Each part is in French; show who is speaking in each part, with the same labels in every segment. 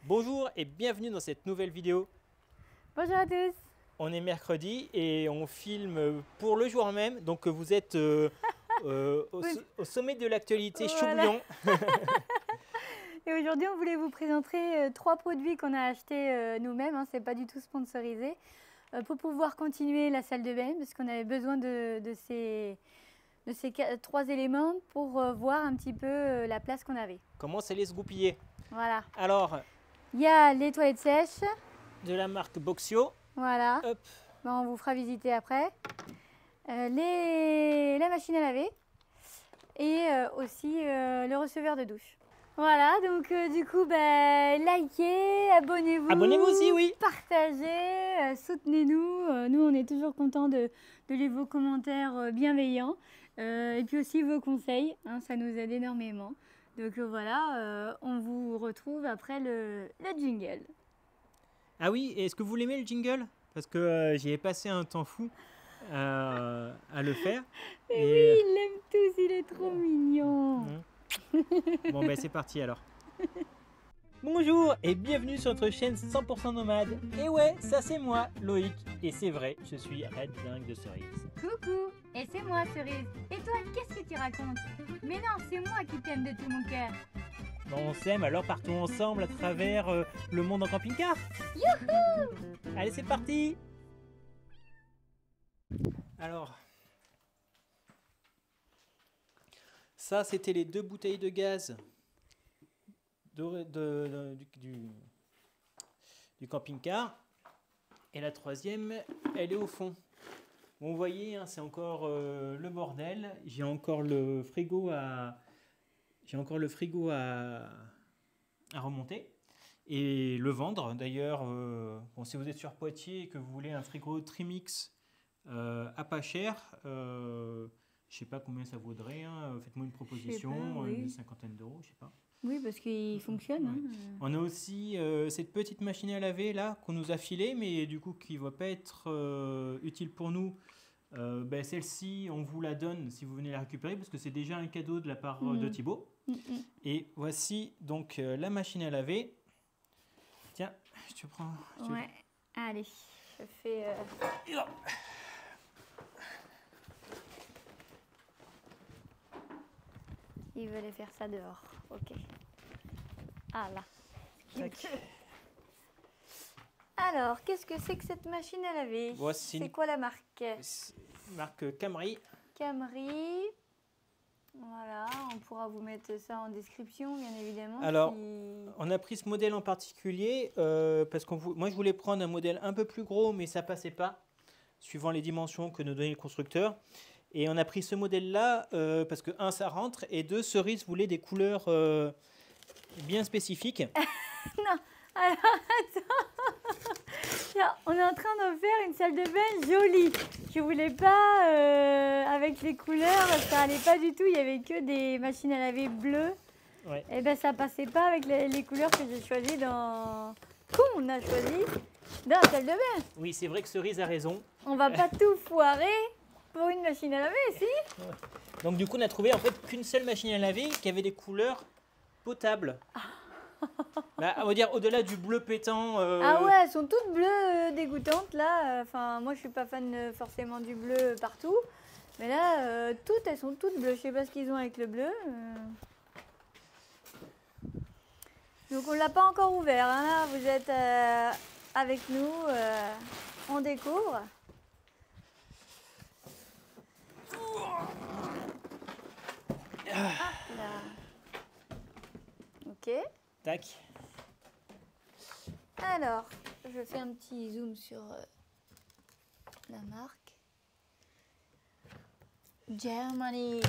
Speaker 1: Bonjour et bienvenue dans cette nouvelle vidéo.
Speaker 2: Bonjour à tous.
Speaker 1: On est mercredi et on filme pour le jour même, donc vous êtes au sommet de l'actualité chaud
Speaker 2: Voilà.
Speaker 1: bouillant.
Speaker 2: Et aujourd'hui, on voulait vous présenter 3 produits qu'on a achetés nous-mêmes, hein, c'est pas du tout sponsorisé, pour pouvoir continuer la salle de bain, parce qu'on avait besoin de ces 3 éléments pour voir un petit peu la place qu'on avait.
Speaker 1: Comment c'est les se goupiller.
Speaker 2: Voilà.
Speaker 1: Alors,
Speaker 2: Il y a les toilettes sèches,
Speaker 1: de la marque Boxio.
Speaker 2: voilà.
Speaker 1: Hop.
Speaker 2: Ben, on vous fera visiter après. La machine à laver et aussi le receveur de douche. Voilà, donc du coup, likez, abonnez-vous.
Speaker 1: Abonnez-vous aussi, oui.
Speaker 2: Partagez, soutenez-nous. Nous, on est toujours contents de lire vos commentaires bienveillants. Et puis aussi vos conseils, hein, ça nous aide énormément. Donc voilà, on vous retrouve après le jingle.
Speaker 1: Ah oui, est-ce que vous l'aimez le jingle? Parce que j'y ai passé un temps fou à le faire.
Speaker 2: Et oui, ils l'aiment tous, il est trop mignon.
Speaker 1: Bon ben c'est parti alors. Bonjour et bienvenue sur notre chaîne 100% nomade. Et ouais, ça c'est moi, Loïc. Et c'est vrai, je suis Red Dingue de Cerise.
Speaker 2: Coucou, et c'est moi Cerise. Et toi, qu'est-ce que tu racontes? Mais non, c'est moi qui t'aime de tout mon cœur.
Speaker 1: Bon, on s'aime, alors partons ensemble à travers le monde en camping-car.
Speaker 2: Youhou!
Speaker 1: Allez, c'est parti. Alors, ça c'était les 2 bouteilles de gaz du camping-car. Et la troisième, elle est au fond. Bon, vous voyez, hein, c'est encore le bordel. J'ai encore le frigo à remonter et le vendre. D'ailleurs, bon, si vous êtes sur Poitiers et que vous voulez un frigo Trimix à pas cher, je sais pas combien ça vaudrait, hein. Faites-moi une proposition,
Speaker 2: pas, oui.
Speaker 1: une cinquantaine d'euros, je sais pas.
Speaker 2: Oui, parce qu'il fonctionne.
Speaker 1: Ouais.
Speaker 2: Hein.
Speaker 1: On a aussi cette petite machine à laver là qu'on nous a filée, mais du coup qui ne va pas être utile pour nous. Celle-ci, on vous la donne si vous venez la récupérer parce que c'est déjà un cadeau de la part de Thibaut. Et voici donc la machine à laver. Tiens, je te prends.
Speaker 2: Ouais, allez, je fais. Il veut faire ça dehors. Ok. Ah là. Alors, qu'est-ce que c'est que cette machine à laver?
Speaker 1: Voici.
Speaker 2: C'est quoi la marque?
Speaker 1: Marque Camry.
Speaker 2: Camry. Voilà, on pourra vous mettre ça en description, bien évidemment.
Speaker 1: Alors, on a pris ce modèle en particulier parce que moi, je voulais prendre un modèle un peu plus gros, mais ça passait pas, suivant les dimensions que nous donnait le constructeur. Et on a pris ce modèle-là parce que, 1, ça rentre, et 2, Cerise voulait des couleurs bien spécifiques.
Speaker 2: Non, alors attends. On est en train de faire une salle de bain jolie. Je voulais pas avec les couleurs, ça allait pas du tout. Il y avait que des machines à laver bleues.
Speaker 1: Ouais.
Speaker 2: Et ben ça passait pas avec les couleurs que j'ai choisies qu'on a choisi dans la salle de bain.
Speaker 1: Oui, c'est vrai que Cerise a raison.
Speaker 2: On va pas tout foirer pour une machine à laver, si?
Speaker 1: Donc du coup, on a trouvé en fait qu'une seule machine à laver qui avait des couleurs potables. On va dire au-delà du bleu pétant.
Speaker 2: Ah ouais, elles sont toutes bleues dégoûtantes là. Enfin, moi je suis pas fan forcément du bleu partout. Mais là, elles sont toutes bleues. Je sais pas ce qu'ils ont avec le bleu. Donc on l'a pas encore ouvert. Hein, là, vous êtes avec nous. On découvre. Ah, là. Ok.
Speaker 1: Tac.
Speaker 2: Alors, je fais un petit zoom sur la marque. Germany.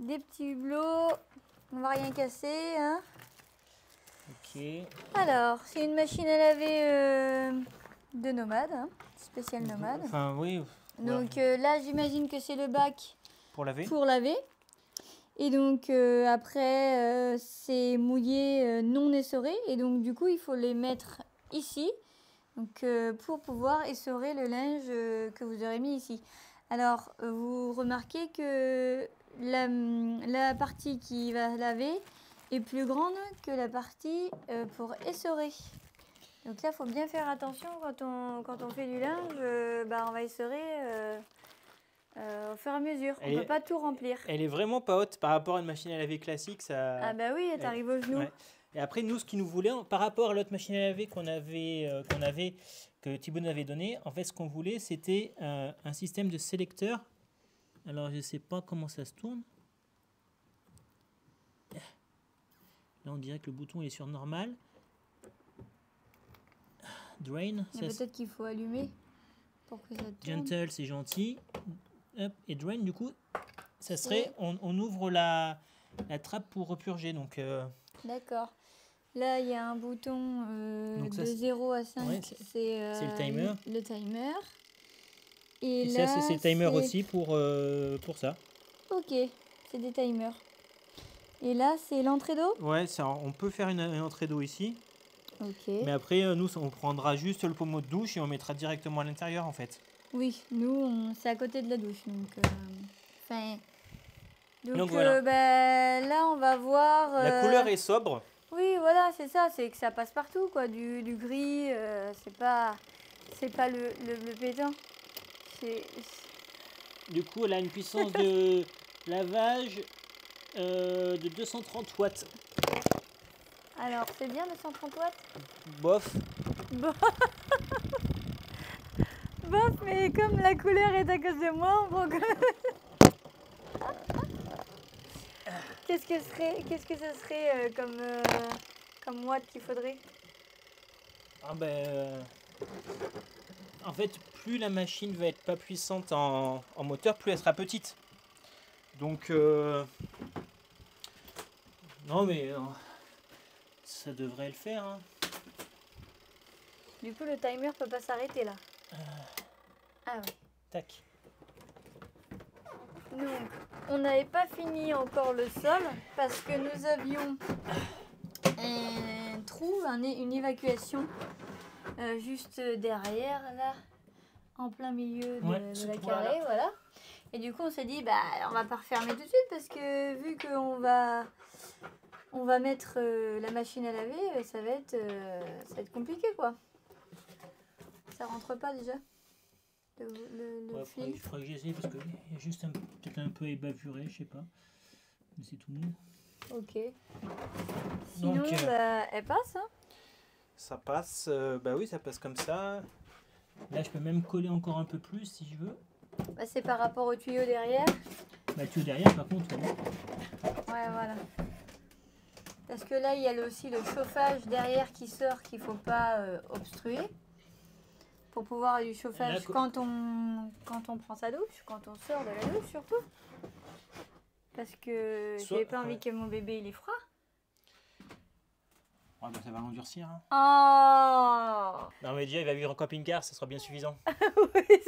Speaker 2: Des petits hublots. On va rien casser. Hein.
Speaker 1: Ok.
Speaker 2: Alors, c'est une machine à laver de nomade. Hein, spéciale nomade.
Speaker 1: Enfin, oui.
Speaker 2: Donc là, j'imagine que c'est le bac
Speaker 1: Pour laver.
Speaker 2: pour laver. Et donc après, c'est mouillé, non essoré. Et donc du coup, il faut les mettre ici donc, pour pouvoir essorer le linge que vous aurez mis ici. Alors, vous remarquez que la partie qui va laver est plus grande que la partie pour essorer. Donc là, il faut bien faire attention quand on fait du linge, on va essorer au fur et à mesure. On ne peut pas tout remplir.
Speaker 1: Elle est vraiment pas haute par rapport à une machine à laver classique. Ça...
Speaker 2: Ah bah oui, elle t'arrive au genou.
Speaker 1: Ouais. Et après, nous, ce qu'il nous voulait, par rapport à l'autre machine à laver que Thibaut nous avait donné, en fait, ce qu'on voulait, c'était un système de sélecteur. Alors, je ne sais pas comment ça se tourne. Là, on dirait que le bouton est sur normal. Drain.
Speaker 2: Peut-être qu'il faut allumer pour que ça tourne.
Speaker 1: Gentle, c'est gentil. Hop, et drain, du coup, ça serait, on ouvre la trappe pour repurger. Donc,
Speaker 2: d'accord. Là, il y a un bouton de 0 à 5.
Speaker 1: Ouais, c'est le timer.
Speaker 2: Le timer.
Speaker 1: Et là, ça, c'est le timer aussi pour ça.
Speaker 2: Ok, c'est des timers. Et là, c'est l'entrée d'eau?
Speaker 1: Ouais, on peut faire une entrée d'eau ici.
Speaker 2: Ok.
Speaker 1: Mais après, nous, on prendra juste le pommeau de douche et on mettra directement à l'intérieur, en fait.
Speaker 2: Oui, nous, c'est à côté de la douche. Donc
Speaker 1: voilà.
Speaker 2: Là, on va voir...
Speaker 1: La couleur est sobre.
Speaker 2: Oui, voilà, c'est ça. C'est que ça passe partout, quoi. Du gris, c'est pas le pétant.
Speaker 1: Du coup, elle a une puissance de lavage de 230 watts.
Speaker 2: Alors, c'est bien 230 watts?
Speaker 1: Bof.
Speaker 2: Bof, mais comme la couleur est à cause de moi, on prend quand même... Qu'est-ce que ça serait comme watt qu'il faudrait?
Speaker 1: En fait, plus la machine va être pas puissante en moteur, plus elle sera petite. Donc, non mais ça devrait le faire. Hein.
Speaker 2: Du coup, le timer peut pas s'arrêter là. Ah oui.
Speaker 1: Tac.
Speaker 2: Donc, on n'avait pas fini encore le sol parce que nous avions un trou, une évacuation juste derrière là, en plein milieu de la carrée, voilà. Et du coup, on s'est dit, on va pas refermer tout de suite parce que vu qu'on va mettre la machine à laver, ça va être compliqué quoi. Ça rentre pas déjà. Le fil.
Speaker 1: Il faudrait que j'essaye parce qu'il y a juste peut-être un peu ébavuré, je sais pas. Mais c'est tout mou.
Speaker 2: Ok. Sinon,
Speaker 1: donc,
Speaker 2: elle passe, hein?
Speaker 1: Ça passe, oui, ça passe comme ça. Là, je peux même coller encore un peu plus si je veux.
Speaker 2: C'est par rapport au tuyau derrière.
Speaker 1: Le tuyau derrière, par contre,
Speaker 2: ouais, voilà. Parce que là, il y a aussi le chauffage derrière qui sort qu'il ne faut pas obstruer. Pour pouvoir avoir du chauffage là, quand on prend sa douche, quand on sort de la douche surtout. Parce que j'ai pas envie que mon bébé il est froid.
Speaker 1: Ouais, ça va l'endurcir. Hein.
Speaker 2: Oh
Speaker 1: non mais déjà il va vivre en camping-car, ça sera bien suffisant.
Speaker 2: Oui,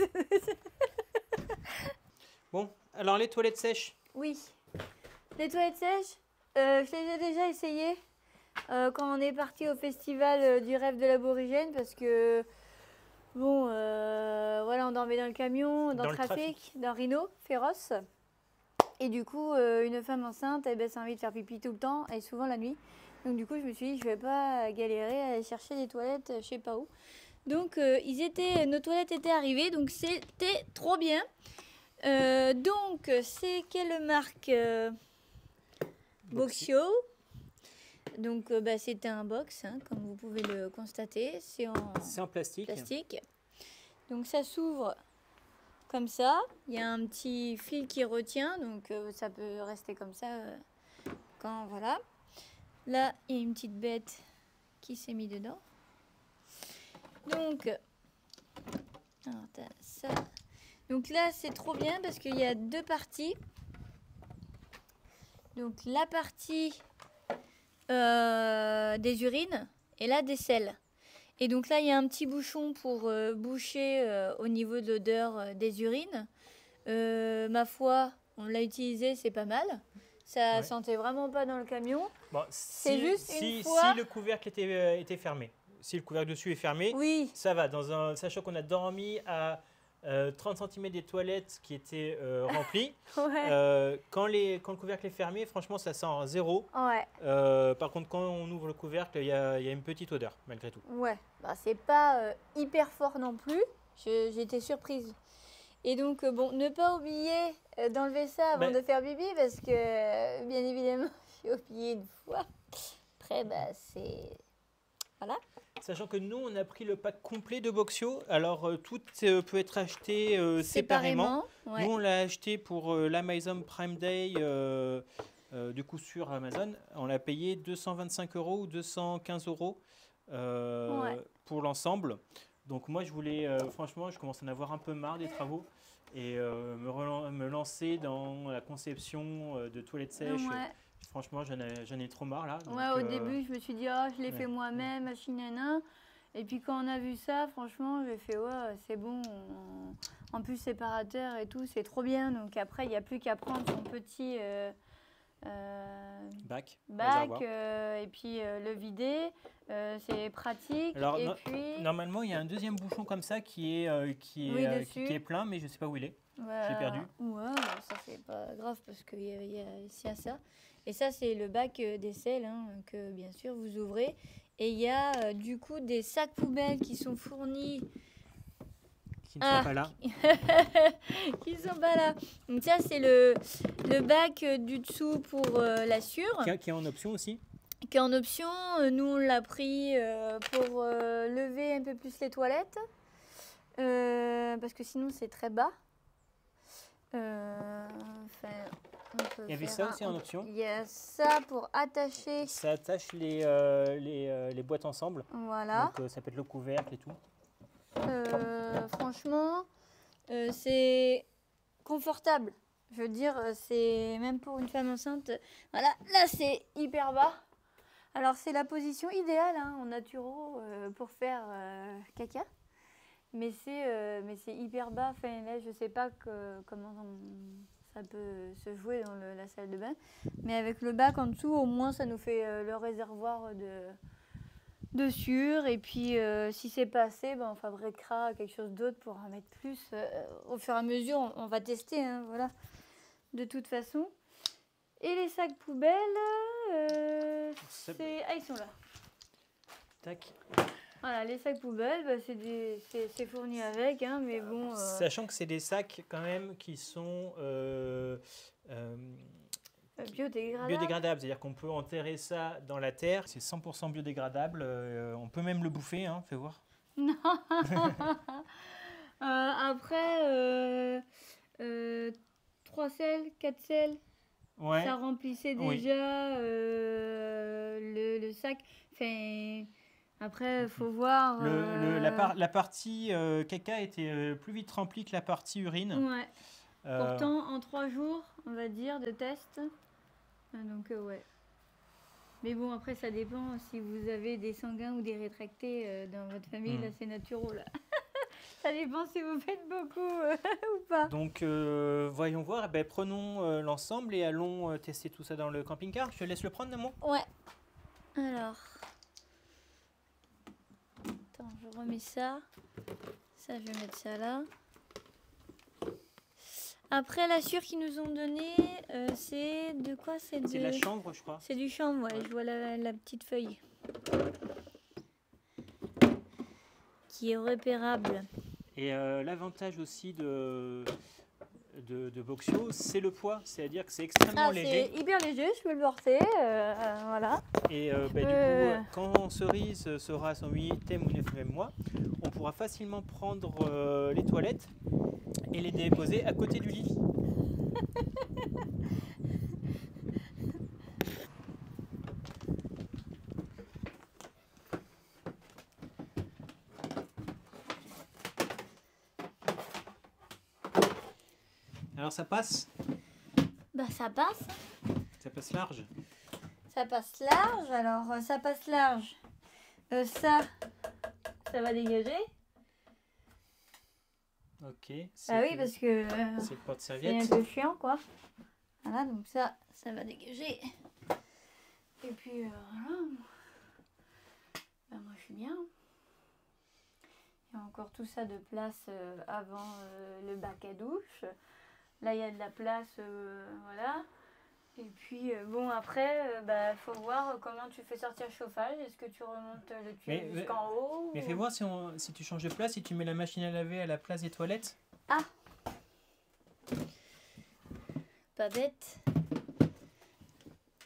Speaker 1: bon, alors les toilettes sèches.
Speaker 2: Oui, les toilettes sèches, je les ai déjà essayées quand on est parti au festival du rêve de l'aborigène parce que bon, voilà, on dormait dans le camion, dans le trafic, dans Rhino, féroce. Et du coup, une femme enceinte, ça a envie de faire pipi tout le temps, et souvent la nuit. Donc du coup, je me suis dit, je vais pas galérer à aller chercher des toilettes, je sais pas où. Donc, nos toilettes étaient arrivées, donc c'était trop bien. Donc, c'est quelle marque Boxio. Donc, c'était un box, hein, comme vous pouvez le constater. C'est en plastique. Donc, ça s'ouvre comme ça. Il y a un petit fil qui retient, donc ça peut rester comme ça quand voilà. Là, il y a une petite bête qui s'est mise dedans. Donc, ça. Donc là, c'est trop bien parce qu'il y a deux parties. Donc, la partie des urines et là des selles. Et donc là, il y a un petit bouchon pour boucher au niveau de l'odeur des urines. Ma foi, on l'a utilisé, c'est pas mal. Ça sentait vraiment pas dans le camion.
Speaker 1: Bon,
Speaker 2: c'est juste une fois...
Speaker 1: Si le couvercle était fermé, si le couvercle dessus est fermé,
Speaker 2: oui.
Speaker 1: ça va. Sachant qu'on a dormi à 30 cm des toilettes qui étaient remplies.
Speaker 2: Ouais.
Speaker 1: Quand le couvercle est fermé, franchement, ça sent zéro.
Speaker 2: Ouais.
Speaker 1: Par contre, quand on ouvre le couvercle, il y a une petite odeur, malgré tout.
Speaker 2: Ouais. Bah, c'est pas hyper fort non plus. J'ai été surprise. Et donc, bon, ne pas oublier d'enlever ça avant de faire bibi parce que, bien évidemment, j'ai oublié une fois. Après, bah, c'est... Voilà.
Speaker 1: Sachant que nous, on a pris le pack complet de Boxio. Alors, tout peut être acheté séparément.
Speaker 2: Ouais.
Speaker 1: Nous, on l'a acheté pour l'Amazon Prime Day, du coup, sur Amazon. On l'a payé 225 € ou 215 € pour l'ensemble. Donc, moi, je voulais, franchement, je commence à en avoir un peu marre des travaux et me lancer dans la conception de toilettes sèches.
Speaker 2: Ouais.
Speaker 1: Franchement, j'en ai trop marre là. Donc,
Speaker 2: ouais, au début, je me suis dit, je l'ai fait moi-même, machine nana. Et puis quand on a vu ça, franchement, j'ai fait, ouais, c'est bon. En plus, séparateur et tout, c'est trop bien. Donc après, il n'y a plus qu'à prendre son petit
Speaker 1: bac
Speaker 2: et puis le vider. C'est pratique.
Speaker 1: Alors,
Speaker 2: et puis...
Speaker 1: normalement, il y a un deuxième bouchon comme ça qui est plein, mais je ne sais pas où il est. Je l'ai perdu.
Speaker 2: Ouais, ça c'est pas grave parce qu'il y a ça. Et ça, c'est le bac d'aisselle que bien sûr vous ouvrez. Et il y a du coup des sacs poubelles qui sont fournis.
Speaker 1: Qui ne sont pas là.
Speaker 2: Qui ne sont pas là. Donc ça, c'est le bac du dessous pour la sûre.
Speaker 1: Qui est en option aussi.
Speaker 2: Qui est en option. Nous, on l'a pris pour lever un peu plus les toilettes. Parce que sinon, c'est très bas.
Speaker 1: Il y avait ça aussi en option.
Speaker 2: Il y a ça pour attacher.
Speaker 1: Ça attache les boîtes ensemble.
Speaker 2: Voilà.
Speaker 1: Donc ça peut être le couvercle et tout.
Speaker 2: Franchement, c'est confortable. Je veux dire, c'est même pour une femme enceinte. Voilà, là c'est hyper bas. Alors c'est la position idéale en naturo pour faire caca. Mais c'est hyper bas. Enfin, là, je sais pas comment ça peut se jouer dans la salle de bain. Mais avec le bac en dessous, au moins, ça nous fait le réservoir de sûre. Et puis, si c'est pas assez, on fabriquera quelque chose d'autre pour en mettre plus. Au fur et à mesure, on va tester, voilà. De toute façon. Et les sacs poubelles, ils sont là.
Speaker 1: Tac.
Speaker 2: Voilà, les sacs poubelles, c'est fourni avec, mais bon...
Speaker 1: Sachant que c'est des sacs quand même qui sont biodégradables. C'est-à-dire qu'on peut enterrer ça dans la terre. C'est 100% biodégradable. On peut même le bouffer, fais voir.
Speaker 2: Non. Après, 3 selles, 4 selles, ça remplissait déjà le sac. Enfin... Après, il faut voir...
Speaker 1: La partie caca était plus vite remplie que la partie urine.
Speaker 2: Ouais. Pourtant, en 3 jours, on va dire, de test. Donc, ouais. Mais bon, après, ça dépend si vous avez des sanguins ou des rétractés dans votre famille. Là, c'est naturel. Ça dépend si vous faites beaucoup ou pas.
Speaker 1: Donc, voyons voir. Prenons l'ensemble et allons tester tout ça dans le camping-car. Je te laisse le prendre, Namo.
Speaker 2: Ouais. Alors... Attends, je remets ça. Ça, je vais mettre ça là. Après, la sûre qu'ils nous ont donnée, c'est de quoi? C'est
Speaker 1: de la chanvre, je crois.
Speaker 2: C'est du chanvre, ouais. Je vois la petite feuille. Qui est repérable.
Speaker 1: Et l'avantage aussi de Boxio, c'est le poids. C'est-à-dire que c'est extrêmement léger.
Speaker 2: C'est hyper léger, je peux le porter. Voilà.
Speaker 1: Et du coup, quand Cerise sera à son 8e ou 9e mois, on pourra facilement prendre les toilettes et les déposer à côté du lit. Alors ça passe?
Speaker 2: Ça passe.
Speaker 1: Ça passe large?
Speaker 2: Ça passe large. Alors ça passe large. Ça va dégager.
Speaker 1: Ok.
Speaker 2: Oui, parce que
Speaker 1: c'est le porte-serviette.
Speaker 2: C'est un peu chiant, quoi. Voilà, donc ça va dégager. Et puis voilà. Moi je suis bien. Et on encore tout ça de place avant le bac à douche. Là, il y a de la place, voilà. Et puis, bon, après, faut voir comment tu fais sortir le chauffage. Est-ce que tu remontes le tuyau jusqu'en haut
Speaker 1: Mais
Speaker 2: ou...
Speaker 1: fais voir si tu changes de place, si tu mets la machine à laver à la place des toilettes.
Speaker 2: Ah! Pas bête.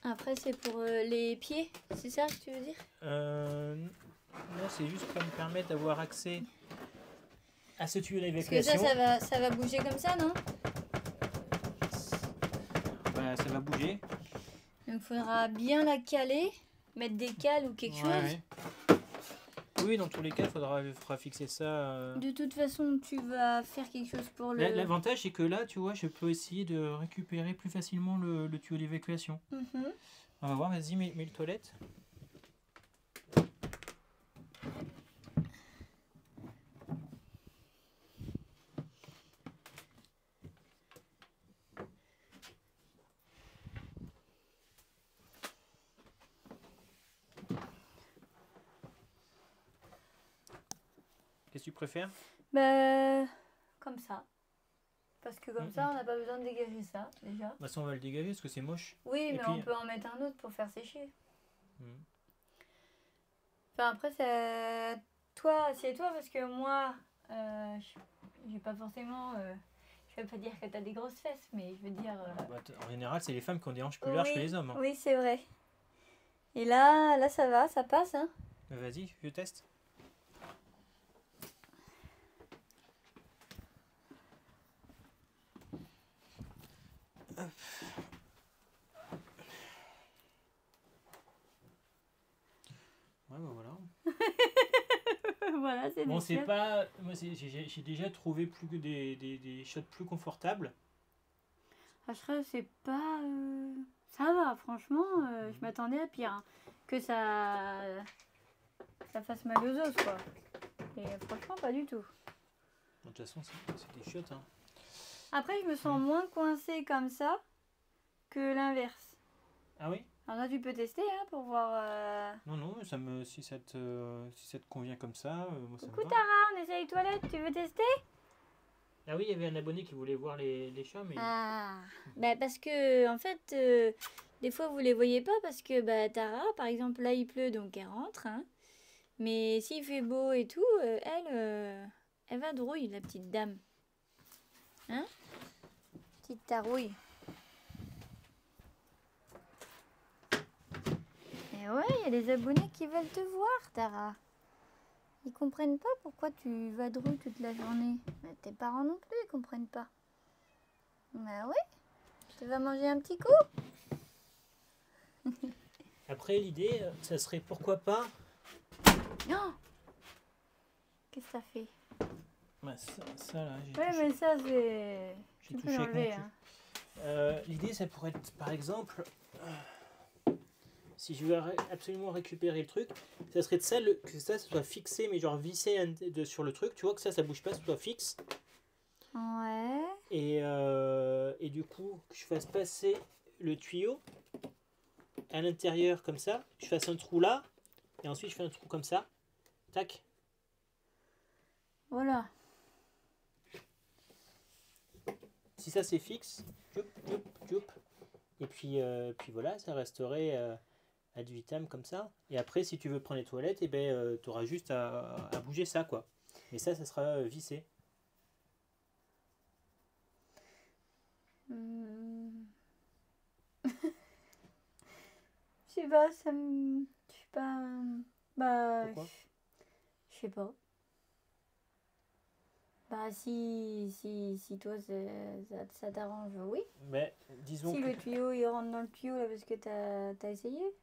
Speaker 2: Après, c'est pour les pieds, c'est ça que tu veux dire?
Speaker 1: Non, c'est juste pour me permettre d'avoir accès à ce tuyau
Speaker 2: d'évacuation. Parce que ça va bouger comme ça, non?
Speaker 1: Bah, ça va bouger.
Speaker 2: Donc, il faudra bien la caler, mettre des cales ou quelque chose.
Speaker 1: Ouais. Oui, dans tous les cas, il faudra fixer ça.
Speaker 2: De toute façon, tu vas faire quelque chose pour le...
Speaker 1: L'avantage, c'est que là, tu vois, je peux essayer de récupérer plus facilement le tuyau d'évacuation. On va voir, vas-y, mets le toilette. Qu'est-ce que tu préfères?
Speaker 2: Comme ça. Parce que comme ça, on n'a pas besoin de dégager ça, déjà.
Speaker 1: De toute façon, on va le dégager parce que c'est moche.
Speaker 2: Oui, mais on peut en mettre un autre pour faire sécher. Enfin, après, c'est toi, assieds-toi, parce que moi, j'ai pas forcément... je vais pas dire que t'as des grosses fesses, mais je veux dire...
Speaker 1: En général, c'est les femmes qui ont des hanches plus larges que les hommes. Hein.
Speaker 2: Oui, c'est vrai. Et là, ça va, ça passe. Hein.
Speaker 1: Vas-y, je teste. Ouais, bah voilà.
Speaker 2: Voilà, c'est
Speaker 1: bon, c'est pas. Moi, j'ai déjà trouvé des shots plus confortables.
Speaker 2: C'est pas. Ça va, franchement, je m'attendais à pire. Hein. Que ça fasse mal aux os, quoi. Et franchement, pas du tout.
Speaker 1: De toute façon, c'est des shots. Hein.
Speaker 2: Après, je me sens moins coincée comme ça que l'inverse.
Speaker 1: Ah oui?
Speaker 2: Alors là, tu peux tester hein, pour voir...
Speaker 1: Non, si ça te convient comme ça, moi ça me va.
Speaker 2: Coucou Tara, on essaye les toilettes, tu veux tester?
Speaker 1: Ah oui, il y avait un abonné qui voulait voir les chats, mais...
Speaker 2: Ah, parce que, en fait, des fois, vous les voyez pas parce que Tara, par exemple, là, il pleut, donc elle rentre. Hein. Mais s'il fait beau et tout, elle va drouille, la petite dame. Hein? Petite tarouille. Et ouais, il y a des abonnés qui veulent te voir, Tara. Ils comprennent pas pourquoi tu vadrouilles toute la journée. Mais tes parents non plus, ils comprennent pas. Bah oui, tu vas manger un petit coup.
Speaker 1: Après, l'idée, ça serait pourquoi pas...
Speaker 2: Non. Qu'est-ce que ça fait?
Speaker 1: Bah, ça là, j'ai
Speaker 2: ouais,
Speaker 1: touché.
Speaker 2: mais ça, c'est...
Speaker 1: J'ai touché avec mon cul. L'idée, ça pourrait être, par exemple... si je veux absolument récupérer le truc, ça serait que ça soit fixé, mais genre vissé sur le truc, tu vois, que ça bouge pas, ça soit fixe.
Speaker 2: Ouais.
Speaker 1: Et du coup, que je fasse passer le tuyau à l'intérieur comme ça, je fasse un trou là, et ensuite je fais un trou comme ça, tac.
Speaker 2: Voilà.
Speaker 1: Si ça c'est fixe, et puis voilà, ça resterait ad vitam comme ça. Et après, si tu veux prendre les toilettes, tu auras juste à bouger ça, quoi. Mais ça sera vissé.
Speaker 2: Je sais pas, ça me... Je sais pas...
Speaker 1: Pourquoi?
Speaker 2: Je sais pas. Si toi ça t'arrange, oui.
Speaker 1: Mais disons
Speaker 2: si le tuyau il rentre dans le tuyau là parce que t'as essayé.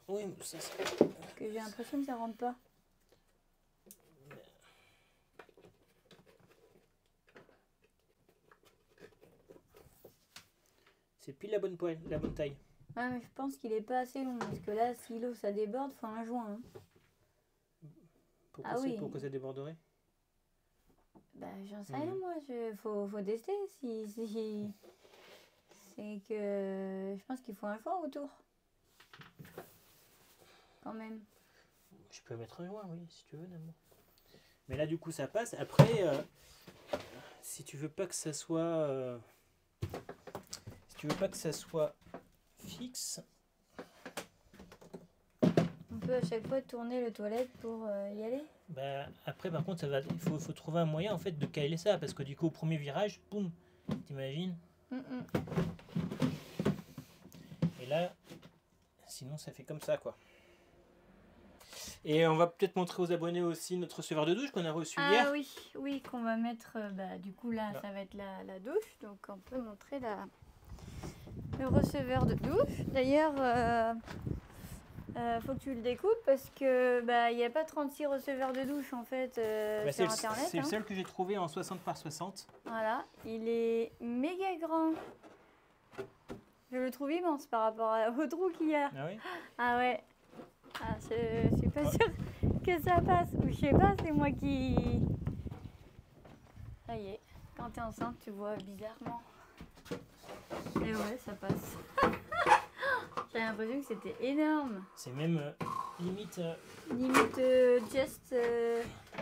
Speaker 1: Oui, ça serait...
Speaker 2: Parce que j'ai l'impression que ça rentre pas.
Speaker 1: C'est pile la bonne taille.
Speaker 2: Ouais, mais je pense qu'il est pas assez long parce que là, si l'eau ça déborde, faut un joint. Hein.
Speaker 1: Pourquoi ça déborderait?
Speaker 2: J'en sais rien, moi. Faut tester. C'est que je pense qu'il faut un joint autour. Quand même.
Speaker 1: Je peux mettre un joint, oui, si tu veux, d'amour. Mais là, du coup, ça passe. Après, si tu veux pas que ça soit... si tu veux pas que ça soit fixe...
Speaker 2: On peut à chaque fois tourner le toilette pour y aller.
Speaker 1: Bah, après, par contre, il faut trouver un moyen en fait de caler ça. Parce que du coup, au premier virage, boum, t'imagines? Et là, sinon, ça fait comme ça, quoi. Et on va peut-être montrer aux abonnés aussi notre receveur de douche qu'on a reçu hier.
Speaker 2: Ah oui, oui, qu'on va mettre, du coup là, ça va être la douche, donc on peut montrer le receveur de douche. D'ailleurs, faut que tu le découpes parce que il n'y a pas 36 receveurs de douche en fait sur internet.
Speaker 1: C'est le seul que j'ai trouvé en 60 par 60.
Speaker 2: Voilà, il est méga grand. Je le trouve immense par rapport au trou qu'il y a.
Speaker 1: Ah oui?
Speaker 2: Ah ouais. Ah, je suis pas sûre que ça passe. Ou je sais pas, c'est moi qui... Ça y est, quand t'es enceinte, tu vois bizarrement. Et ouais, ça passe. J'ai l'impression que c'était énorme.
Speaker 1: C'est même limite...
Speaker 2: Limite just...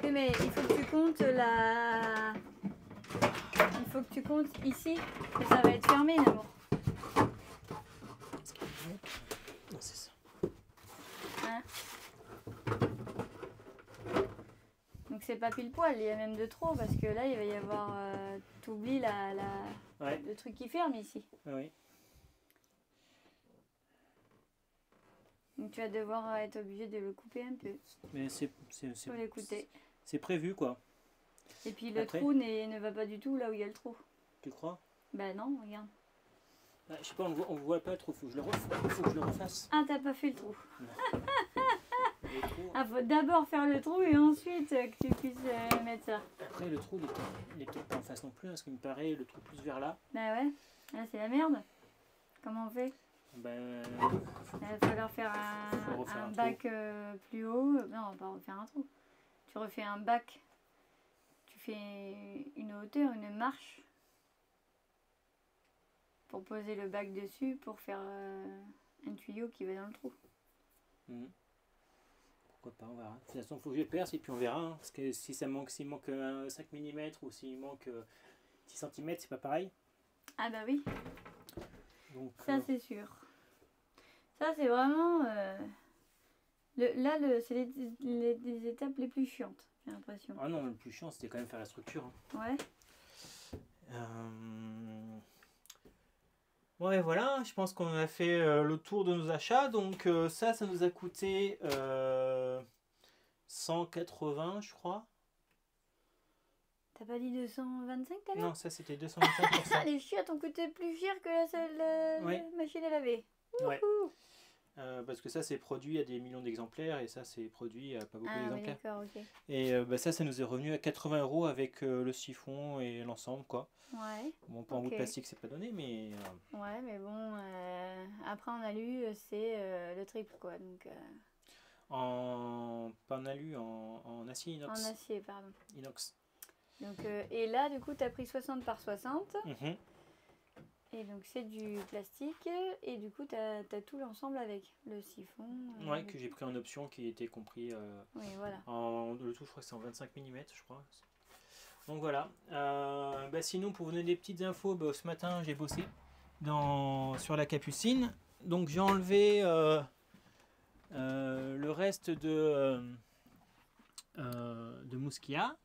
Speaker 2: Oui, mais il faut que tu comptes la... Il faut que tu comptes ici, que ça va être fermé d'abord.
Speaker 1: Non, c'est ça.
Speaker 2: Hein? Donc c'est pas pile poil, il y a même de trop parce que là il va y avoir... T'oublies le truc qui ferme ici.
Speaker 1: Oui.
Speaker 2: Donc tu vas devoir être obligé de le couper un peu.
Speaker 1: Mais
Speaker 2: Faut l'écouter.
Speaker 1: c'est prévu, quoi.
Speaker 2: Et puis le trou ne va pas du tout là où il y a le trou.
Speaker 1: Tu crois?
Speaker 2: Bah non, regarde.
Speaker 1: Ah, je sais pas, on voit pas trop, faut que je le refasse.
Speaker 2: Ah, t'as pas fait le trou.
Speaker 1: Le trou...
Speaker 2: Ah, faut d'abord faire le trou et ensuite que tu puisses mettre ça.
Speaker 1: Après, le trou, il est peut-être pas en face non plus, parce qu'il me paraît le trou plus vers là.
Speaker 2: Bah ouais, là c'est la merde. Comment on fait?
Speaker 1: Ben,
Speaker 2: Il va falloir faire un bac plus haut. Non, on va pas refaire un trou. Tu refais un bac. Tu fais une hauteur, une marche. Pour poser le bac dessus, pour faire un tuyau qui va dans le trou.
Speaker 1: Pourquoi pas, on verra. De toute façon, il faut que je perce et puis on verra. Hein, parce que si s'il manque 5 mm ou s'il manque 6 cm, c'est pas pareil.
Speaker 2: Ah bah oui.
Speaker 1: Donc,
Speaker 2: ça c'est sûr. Ça c'est vraiment... là, c'est les étapes les plus chiantes, j'ai l'impression.
Speaker 1: Ah non, le plus chiant, c'était quand même faire la structure. Hein.
Speaker 2: Ouais.
Speaker 1: Ouais, voilà, je pense qu'on a fait le tour de nos achats. Donc ça nous a coûté 180, je crois.
Speaker 2: T'as pas dit 225 tout à l'heure?
Speaker 1: Non, ça c'était 225 pour ça.
Speaker 2: Les chiottes ont coûté plus cher que la machine à laver.
Speaker 1: Ouais. Parce que ça c'est produit à des millions d'exemplaires et ça c'est produit à pas beaucoup d'exemplaires.
Speaker 2: Oui, d'accord, ok.
Speaker 1: Et ça nous est revenu à 80 € avec le siphon et l'ensemble, quoi.
Speaker 2: Ouais.
Speaker 1: Bon, pour un bout de plastique, c'est pas donné, mais...
Speaker 2: Ouais, mais bon, après en alu, c'est le triple, quoi. Donc,
Speaker 1: pas en alu, en acier inox.
Speaker 2: En acier, pardon.
Speaker 1: Inox.
Speaker 2: Donc, et là, du coup, tu as pris 60 par 60.
Speaker 1: Mm-hmm.
Speaker 2: Et donc, c'est du plastique. Et du coup, tu as tout l'ensemble avec le siphon.
Speaker 1: Ouais, que j'ai pris en option, qui était compris...
Speaker 2: oui, voilà.
Speaker 1: Le tout, je crois que c'est en 25 mm, je crois. Donc voilà. Sinon, pour vous donner des petites infos, ce matin, j'ai bossé sur la Capucine. Donc, j'ai enlevé le reste de Mousquia,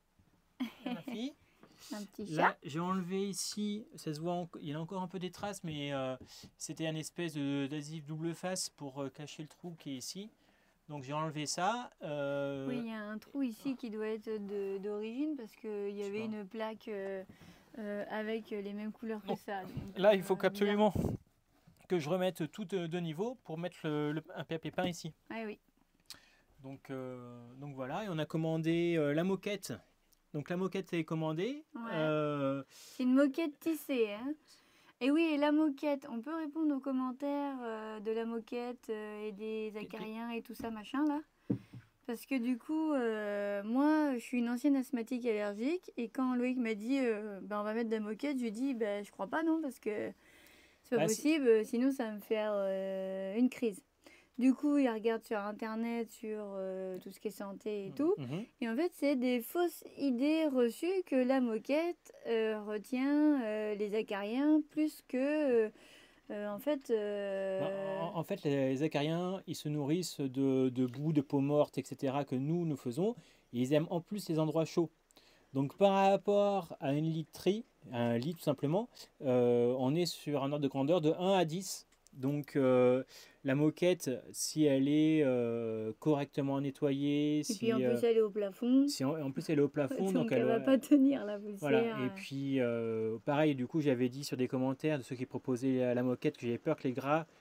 Speaker 1: ma fille.
Speaker 2: Un petit chat.
Speaker 1: Là, j'ai enlevé ici, ça se voit, il y a encore un peu des traces, mais c'était un espèce d'adhésif double face pour cacher le trou qui est ici. Donc j'ai enlevé ça.
Speaker 2: Oui, il y a un trou ici qui doit être d'origine parce qu'il y avait une plaque avec les mêmes couleurs que ça. Donc,
Speaker 1: là, il faut absolument que je remette tout de niveau pour mettre un papier peint ici.
Speaker 2: Ah oui.
Speaker 1: Donc voilà, et on a commandé la moquette. Donc la moquette est commandée.
Speaker 2: Ouais. C'est une moquette tissée. Hein. Et oui, et la moquette, on peut répondre aux commentaires de la moquette et des acariens et tout ça, machin, là. Parce que du coup, moi, je suis une ancienne asthmatique allergique. Et quand Loïc m'a dit, on va mettre de la moquette, je lui ai dit, je crois pas, non, parce que c'est pas possible. Sinon, ça va me faire une crise. Du coup, il regarde sur Internet, sur tout ce qui est santé et tout. Et en fait, c'est des fausses idées reçues que la moquette retient les acariens plus que, en fait...
Speaker 1: En fait, les acariens, ils se nourrissent de boue, de peaux mortes, etc. que nous faisons. Et ils aiment en plus les endroits chauds. Donc par rapport à une literie, à un lit tout simplement, on est sur un ordre de grandeur de 1 à 10. Donc la moquette, si elle est correctement nettoyée,
Speaker 2: Et puis en plus, elle est au plafond.
Speaker 1: si en plus elle est au plafond, donc
Speaker 2: Donc elle va pas tenir la
Speaker 1: voilà.
Speaker 2: poussière.
Speaker 1: Et puis pareil, du coup j'avais dit sur des commentaires de ceux qui proposaient la moquette que j'avais peur que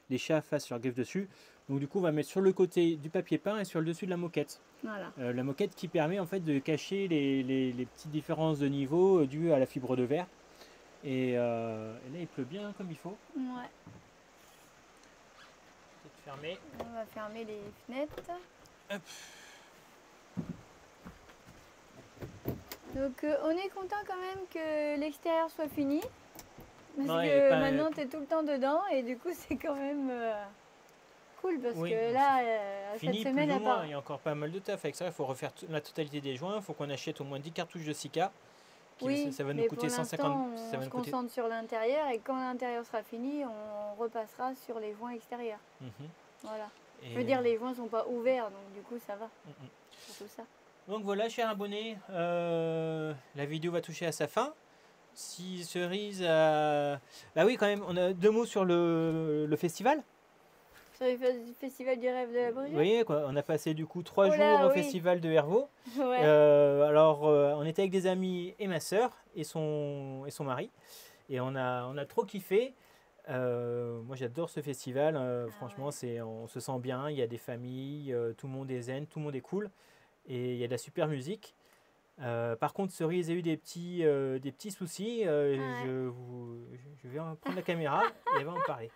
Speaker 1: les chats fassent leur greffe dessus. Donc du coup on va mettre sur le côté du papier peint et sur le dessus de la moquette.
Speaker 2: Voilà.
Speaker 1: La moquette qui permet en fait de cacher les petites différences de niveau dues à la fibre de verre. Et là il pleut bien comme il faut.
Speaker 2: Ouais.
Speaker 1: Peut-être fermer.
Speaker 2: On va fermer les fenêtres.
Speaker 1: Hop.
Speaker 2: Donc on est content quand même que l'extérieur soit fini. Parce
Speaker 1: Ouais,
Speaker 2: que
Speaker 1: pas-
Speaker 2: maintenant tu es tout le temps dedans et du coup c'est quand même cool parce
Speaker 1: Oui,
Speaker 2: que là,
Speaker 1: Fini
Speaker 2: cette semaine
Speaker 1: plus ou
Speaker 2: à
Speaker 1: moins,
Speaker 2: part.
Speaker 1: il y a encore pas mal de taf avec ça, il faut refaire la totalité des joints, il faut qu'on achète au moins 10 cartouches de Sika.
Speaker 2: Oui,
Speaker 1: Ça va nous
Speaker 2: mais
Speaker 1: coûter
Speaker 2: pour
Speaker 1: 150.
Speaker 2: l'instant
Speaker 1: Ça
Speaker 2: on
Speaker 1: va
Speaker 2: se
Speaker 1: nous coûter.
Speaker 2: concentre sur l'intérieur et quand l'intérieur sera fini, on repassera sur les joints extérieurs.
Speaker 1: Mhm.
Speaker 2: Voilà.
Speaker 1: Et-
Speaker 2: Je veux dire, les joints sont pas ouverts donc du coup ça va.
Speaker 1: Mhm.
Speaker 2: Surtout ça.
Speaker 1: Donc voilà, chers abonnés, la vidéo va toucher à sa fin. Si Cerise a... Bah oui, quand même, on a 2 mots sur le festival.
Speaker 2: Sur le festival du rêve de la
Speaker 1: Vous
Speaker 2: Brugerie.
Speaker 1: voyez, quoi, on a passé du coup 3
Speaker 2: Oh
Speaker 1: jours
Speaker 2: là,
Speaker 1: au
Speaker 2: oui.
Speaker 1: festival de Hervaux.
Speaker 2: Ouais.
Speaker 1: Alors, on était avec des amis et ma soeur et son mari. Et on a trop kiffé. Moi, j'adore ce festival. Franchement,
Speaker 2: ouais.
Speaker 1: on se sent bien. Il y a des familles, tout le monde est zen, tout le monde est cool. Et il y a de la super musique. Par contre, Cerise a eu des petits soucis.
Speaker 2: Ouais.
Speaker 1: Je vais prendre la caméra et elle va en parler.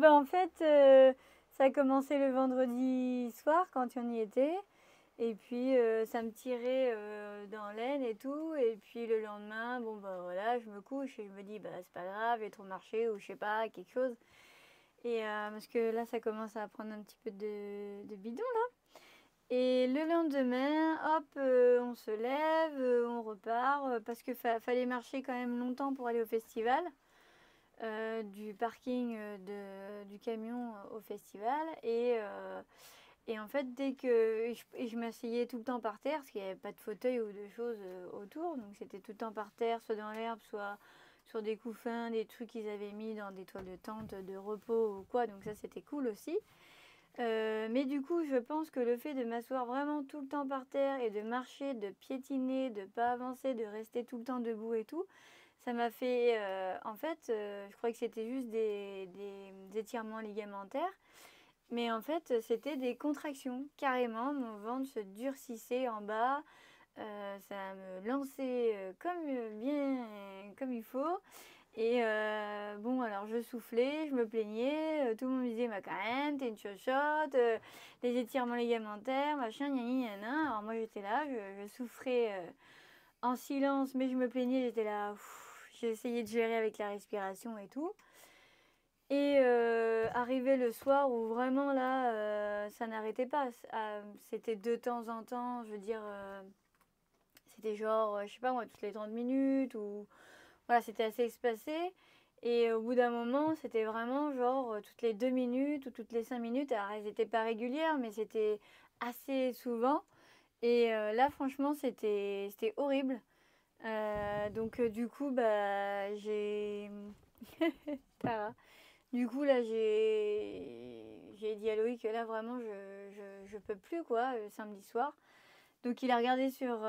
Speaker 2: En fait, ça a commencé le vendredi soir quand on y était. Et puis, ça me tirait dans l'aine et tout. Et puis, le lendemain, bon, bah voilà, je me couche et je me dis, bah c'est pas grave, j'ai trop marché ou je sais pas, quelque chose. Et parce que là, ça commence à prendre un petit peu de bidon, là. Et le lendemain, hop, on se lève, on repart, parce que fallait marcher quand même longtemps pour aller au festival. Du parking du camion au festival et en fait dès que je m'asseyais tout le temps par terre parce qu'il n'y avait pas de fauteuil ou de choses autour, donc c'était tout le temps par terre, soit dans l'herbe, soit sur des couffins, des trucs qu'ils avaient mis dans des toiles de tente de repos ou quoi, donc ça c'était cool aussi. Mais du coup je pense que le fait de m'asseoir vraiment tout le temps par terre et de marcher, de piétiner, de pas avancer, de rester tout le temps debout et tout, ça m'a fait, en fait, je croyais que c'était juste des étirements ligamentaires, mais en fait, c'était des contractions. Carrément, mon ventre se durcissait en bas, ça me lançait bien comme il faut. Et bon, alors je soufflais, je me plaignais, tout le monde me disait, bah quand même, t'es une chochotte, les étirements ligamentaires, machin, gna gna gna. Alors moi j'étais là, je souffrais en silence, mais je me plaignais, j'étais là, j'ai essayé de gérer avec la respiration et tout. Et arrivé le soir où vraiment là, ça n'arrêtait pas. C'était de temps en temps, je veux dire, c'était genre, je sais pas moi, toutes les 30 minutes ou voilà, c'était assez espacé. Et au bout d'un moment, c'était vraiment genre toutes les 2 minutes ou toutes les 5 minutes. Alors elles n'étaient pas régulières, mais c'était assez souvent. Et là, franchement, c'était horrible. Donc du coup, bah j'ai... Tara. Du coup, là, j'ai dit à Loïc que là, vraiment, je peux plus, quoi, samedi soir. Donc il a regardé sur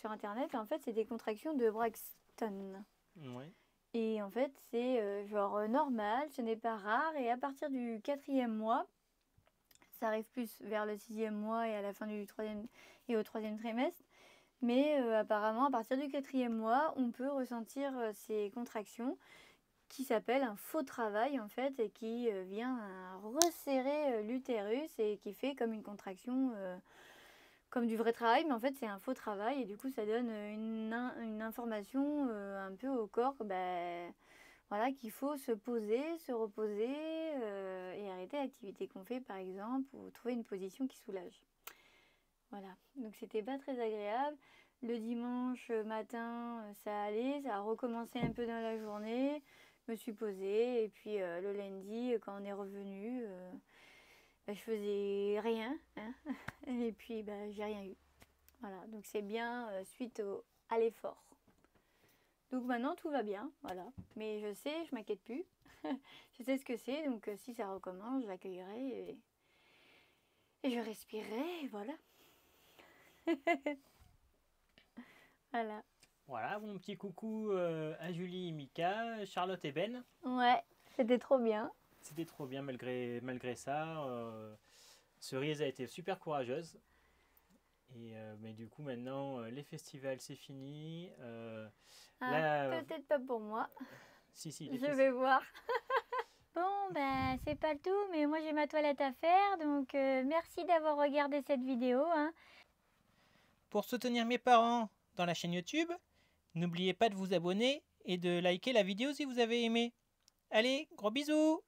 Speaker 2: Internet. En fait, c'est des contractions de Braxton.
Speaker 1: Ouais.
Speaker 2: Et en fait, c'est genre normal, ce n'est pas rare. Et à partir du 4e mois, ça arrive plus vers le 6e mois et à la fin du 3e et au 3e trimestre. Mais apparemment, à partir du 4e mois, on peut ressentir ces contractions qui s'appelle un faux travail en fait et qui vient resserrer l'utérus et qui fait comme une contraction comme du vrai travail, mais en fait c'est un faux travail et du coup ça donne une information un peu au corps, bah, voilà, qu'il faut se poser, se reposer et arrêter l'activité qu'on fait par exemple ou trouver une position qui soulage. Voilà, donc c'était pas très agréable. Le dimanche matin, ça allait, ça a recommencé un peu dans la journée. Je me suis posée et puis le lundi, quand on est revenu, je faisais rien, hein, et puis j'ai rien eu. Voilà, donc c'est bien suite à l'effort. Donc maintenant tout va bien, voilà. Mais je sais, je m'inquiète plus. Je sais ce que c'est, donc si ça recommence, je l'accueillerai et je respirerai, et voilà. Voilà.
Speaker 1: Voilà, mon petit coucou à Julie, Mika, Charlotte et Ben.
Speaker 2: Ouais, c'était trop bien.
Speaker 1: C'était trop bien malgré ça. Cerise a été super courageuse. Et mais du coup maintenant les festivals c'est fini.
Speaker 2: Peut-être pas pour moi.
Speaker 1: Si,
Speaker 2: je vais voir. Bon, c'est pas le tout, mais moi j'ai ma toilette à faire, donc merci d'avoir regardé cette vidéo. Hein.
Speaker 1: Pour soutenir mes parents dans la chaîne YouTube, n'oubliez pas de vous abonner et de liker la vidéo si vous avez aimé. Allez, gros bisous!